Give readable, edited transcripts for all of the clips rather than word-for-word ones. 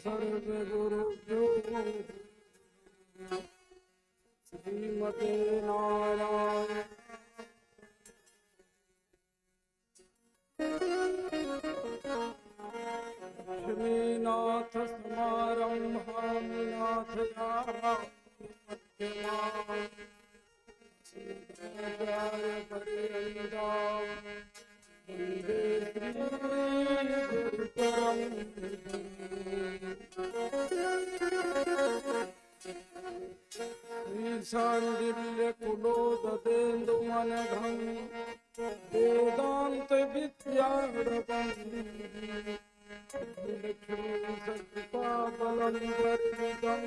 सर्वगुरुभ्यो श्रीमते नारायण श्रीनाथ समारंभां नाथयामि मध्यमाम् अस्मदाचार्य पर्यन्तां वन्दे श्रीशाण्डिल्यकुलोदतेन्दुमनघं वेदान्तविद्यारतं लक्ष्मीसत्ताबलं गर्वितं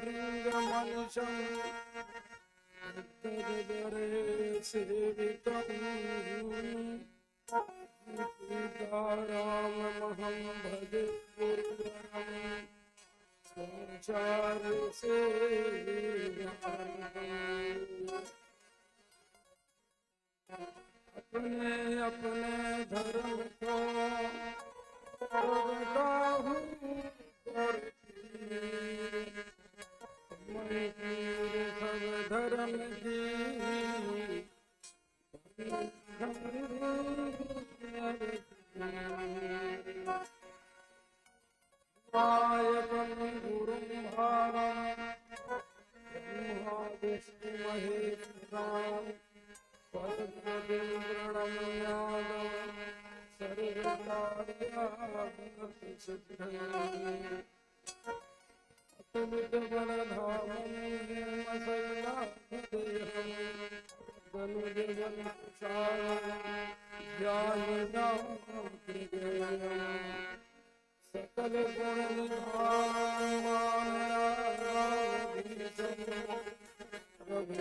श्रीगोविन्दपदाब्जभृङ्गमनिशं तद्वरे सेवितं सीताराममहं भजे गुरुवरं अपने अपने धर्म को प्रगटाहु मैं पूरे सब धर्म की नायकं गुरुं भारं ब्रह्मा विष्णु महेश्वरां परब्रह्मणं यादवं सर्वकार्यासिद्धये अतुलितबलधामं हेमशैलाभिदेहं धनुजवनकुशालं ध्यायिनां सकल गुण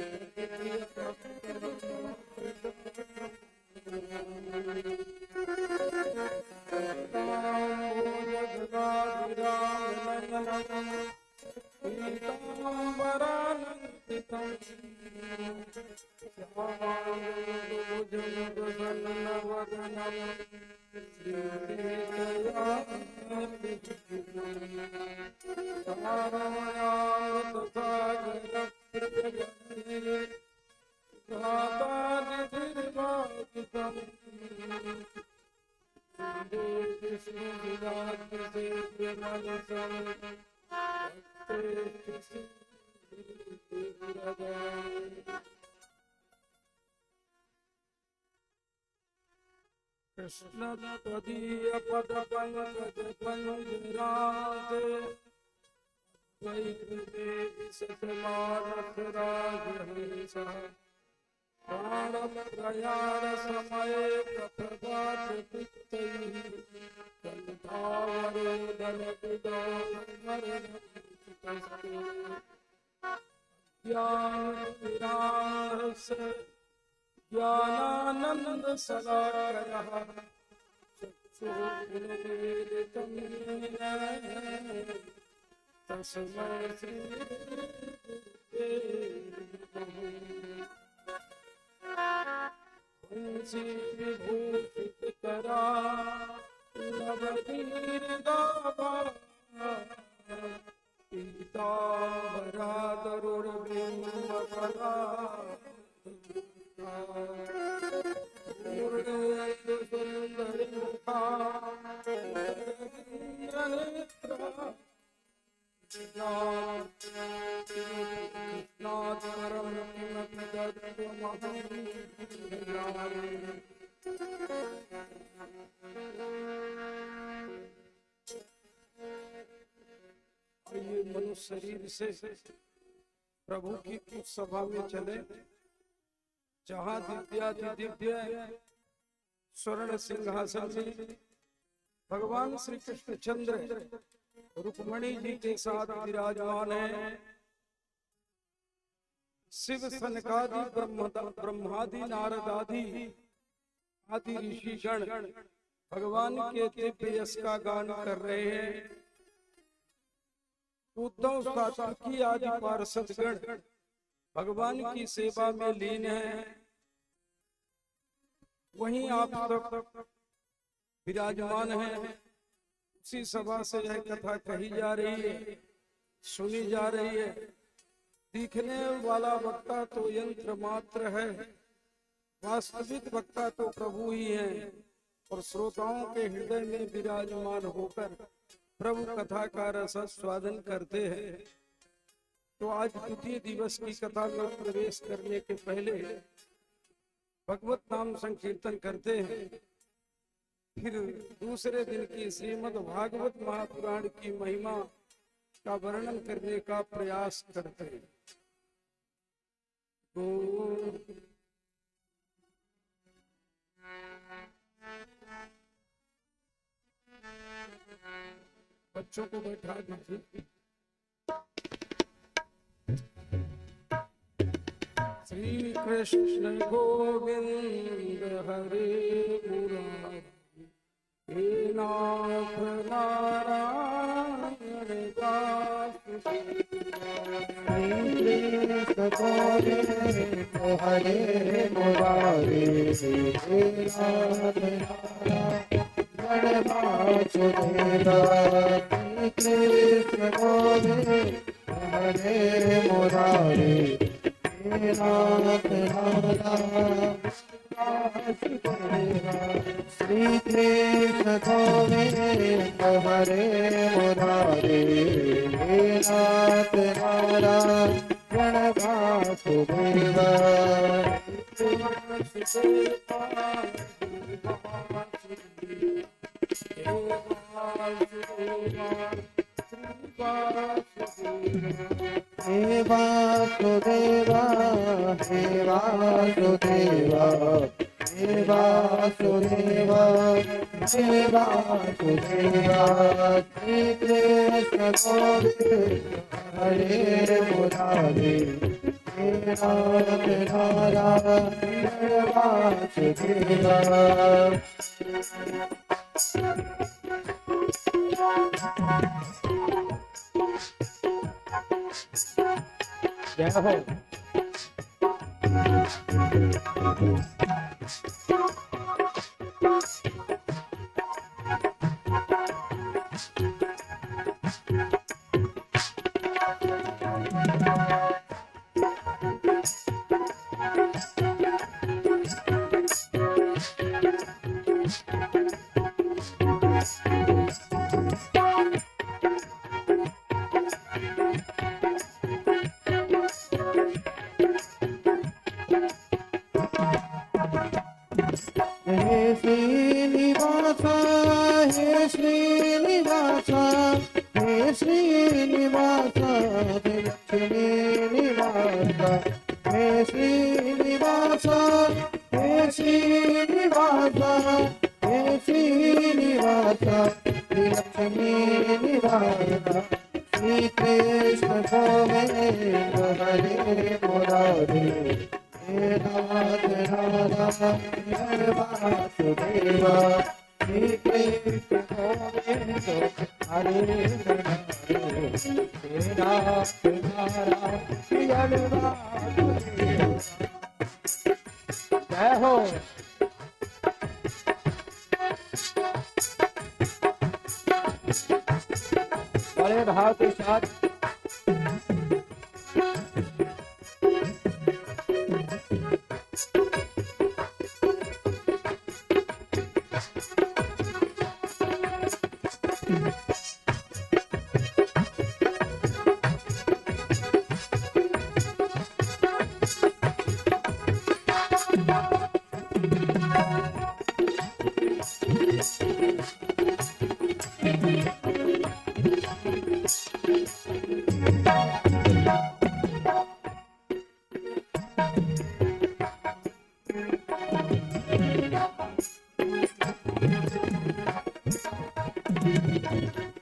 कृष्ण तदीय पद पंकज पंजराते वैदेवी सतमानस राजहंसा प्राणम प्रयाण समय कथबात पित्तैः कंठावरोदन विदोमरणस्तु ज्ञान विरास ज्ञानानंद सलाकयः चक्षुरुन्मीलितं येन तस्मै श्री वंशी विभूषितकरा नवनीरदाभा पीताम्बराधरुर्बिम्बफला सुंदरी मुखा कृष्णाधरं किमपि दत्तमहं ये मनुष्य शरीर से प्रभु की कुछ सभा में चले जहाँ दिव्य स्वर्ण सिंहासन में भगवान श्री कृष्ण चंद्र रुक्मणी जी के साथ विराजमान है। शिव सनकादि ब्रह्मादि नारदादि आदि ऋषिगण भगवान के दिव्य यश का गान कर रहे हैं। उद्धव सात्विकी आदि पार्षदगण भगवान की सेवा में लीन है, वहीं आप सब विराजमान हैं। उसी सभा से यह कथा कही जा रही है, सुनी जा रही है। दिखने वाला वक्ता तो यंत्र मात्र है, वास्तविक वक्ता तो प्रभु ही है, और श्रोताओं के हृदय में विराजमान होकर प्रभु कथा का रस स्वादन करते हैं। तो आज द्वितीय दिवस की कथा में प्रवेश करने के पहले भगवत नाम संकीर्तन करते हैं, फिर दूसरे दिन की श्रीमद् भागवत महापुराण की महिमा का वर्णन करने का प्रयास करते हैं। बच्चों को बैठा दीजिए। श्री कृष्ण गोविंद हरे मुरारी, हे नाथ नारायण दास। श्री कृष्ण गोविंद हरे मुरारी, हे नाथ नारायण वासुदेव। श्री कृष्ण गोविंद हरे मुरारी, हे नाथ नारायण वासुदेव। श्री कृष्ण गोविंद हरे मुरारी, हे नाथ नारायण वासुदेव। हे वासुदेवा, हे वासुदेवा, हे वासुदेवा, हे वासुदेवा। श्री कृष्ण गोविंद हरे मुरारी, हे नाथ नारायण वासुदेवा। जय हो। हे श्रीनिवास, हे श्रीनिवास, हे श्रीनिवास, हे लक्ष्मीनिवास। हे श्रीनिवास, हे श्रीनिवास, हे श्रीनिवास, हे लक्ष्मीनिवास। श्री कृष्ण गोविंद हरे मुरारी, हे नाथ नारायण वासुदेव। श्री कृष्ण गोविंद हरे मुरारी, हे नाथ नारायण वासुदेव। जय हो। बड़े भाव के साथ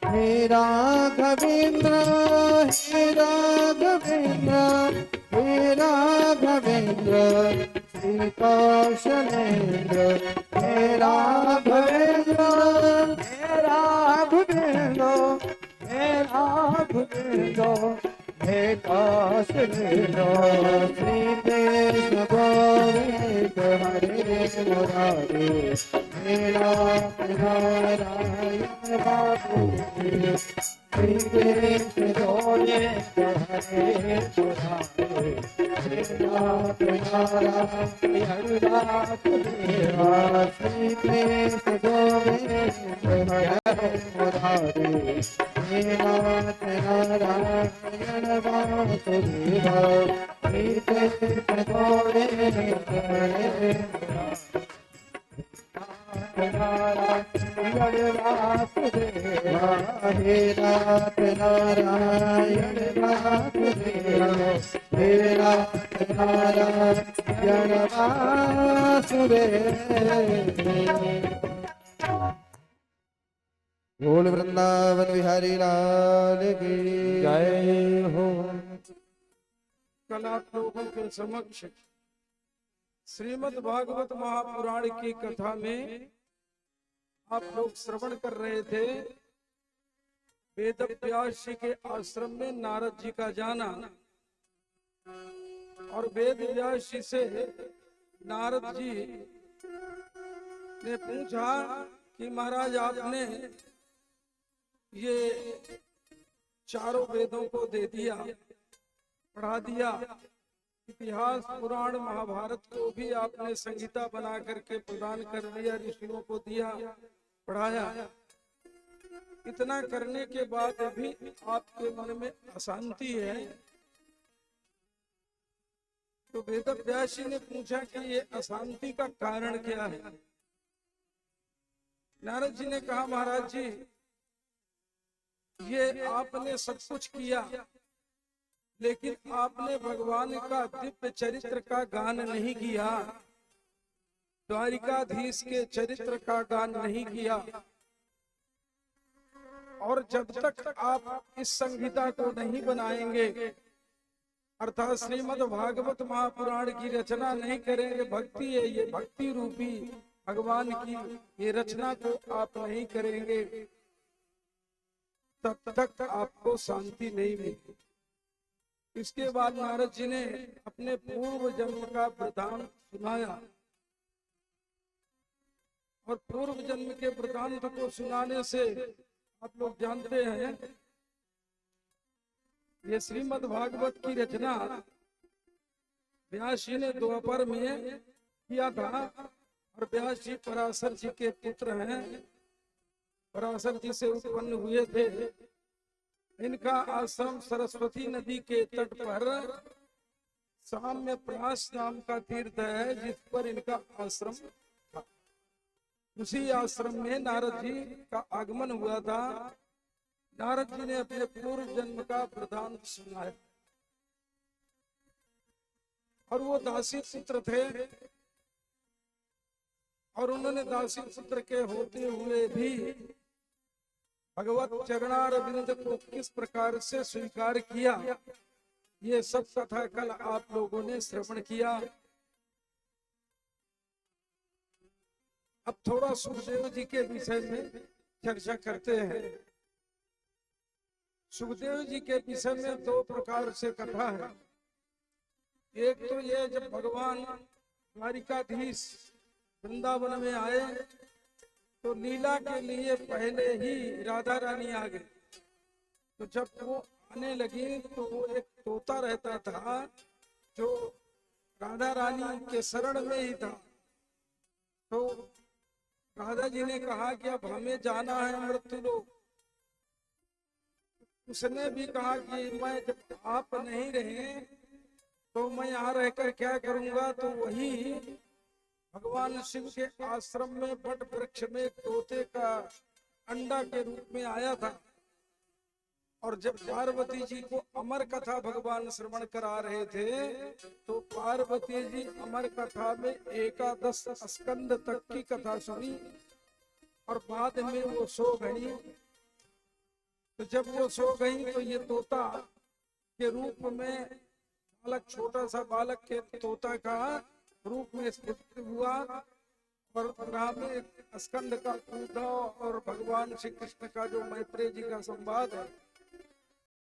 हे राघवेंद्र, हे राघवेंद्र, हे राघवेंद्र, श्री कौशलेंद्र। हे राघवेंद्र, हे राघवेंद्र, हे राघवेंद्र, हे दास लीलो श्री कृष्ण गोविंद हरे मुरारी हे नाथ नारायण बाबू श्री कृष्ण गोविंद हरे मुरारी हे नाथ नारायण वासुदेवा श्री कृष्ण गोविंद हरे मुरारी हे नाथ नारायण वासुदेवा श्री कृष्ण गोविंद हरे नारायण वासुदेवा हे नाथ नारायण वासुदेवा हे नाथ नारायण वासुदेवा। बोल वृंदावन बिहारी लाल की जय हो। कल आप लोगों के समक्ष श्रीमद् भागवत महापुराण की कथा में आप लोग श्रवण कर रहे थे। वेद व्यास जी के आश्रम में नारद जी का जाना और वेद व्यास जी से नारद जी ने पूछा कि महाराज आपने ये चारों वेदों को दे दिया, पढ़ा दिया, इतिहास पुराण महाभारत को भी आपने संहिता बना करके प्रदान कर दिया, ऋषियों को दिया, पढ़ाया। इतना करने के बाद भी आपके मन में अशांति है। तो वेद व्यास जी ने पूछा कि ये अशांति का कारण क्या है। नारद जी ने कहा महाराज जी ये आपने सब कुछ किया, लेकिन आपने भगवान का दिव्य चरित्र का गान नहीं किया, द्वारिकाधीश के चरित्र का गान नहीं किया। और जब तक आप इस संहिता को नहीं बनाएंगे, अर्थात श्रीमद् भागवत महापुराण की रचना नहीं करेंगे, भक्ति है ये, भक्ति रूपी भगवान की ये रचना को आप नहीं करेंगे, तब तक आपको शांति नहीं मिलेगी। इसके बाद नारद जी ने अपने पूर्व जन्म का वृतांत सुनाया और पूर्व जन्म के वृतांत को सुनाने से आप लोग जानते हैं ये श्रीमद् भागवत की रचना व्यास जी ने द्वापर में किया था। और व्यास जी पराशर जी के पुत्र हैं, पराशर जी से उत्पन्न हुए थे। इनका आश्रम सरस्वती नदी के तट पर साम्य प्रास नाम का तीर्थ है, जिस पर इनका आश्रम था। उसी आश्रम में नारद जी का आगमन हुआ था। नारद जी ने अपने पूर्व जन्म का वृतांत सुनाया और वो दासी पुत्र थे और उन्होंने दासी पुत्र के होते हुए भी भगवत चरणारविंद को किस प्रकार से स्वीकार किया, ये सब कथा कल आप लोगों ने श्रवण किया। अब थोड़ा सुखदेव जी के विषय में चर्चा करते हैं। सुखदेव जी के विषय में दो प्रकार से कथा है। एक तो ये जब भगवान द्वारिकाधीश वृंदावन में आए तो लीला के लिए पहले ही राधा रानी आ गई। तो जब वो आने लगी तो वो एक तोता रहता था जो राधा रानी के शरण में ही था। तो राधा जी ने कहा कि अब हमें जाना है मृत्यु लोक। उसने भी कहा कि मैं जब आप नहीं रहे तो मैं यहाँ रहकर क्या करूंगा। तो वही भगवान शिव के आश्रम में बट वृक्ष में तोते का अंडा के रूप में आया था। और जब पार्वती जी को अमर कथा भगवान श्रवण करा रहे थे तो पार्वती जी अमर कथा में 11 स्कंद तक की कथा सुनी और बाद में वो सो गई। तो जब वो सो गई तो ये तोता के रूप में बालक, छोटा सा बालक के तोता का रूप में स्थित हुआ और राह में स्कंद का कूदा और भगवान श्री कृष्ण का जो मैत्रेय जी का संवाद है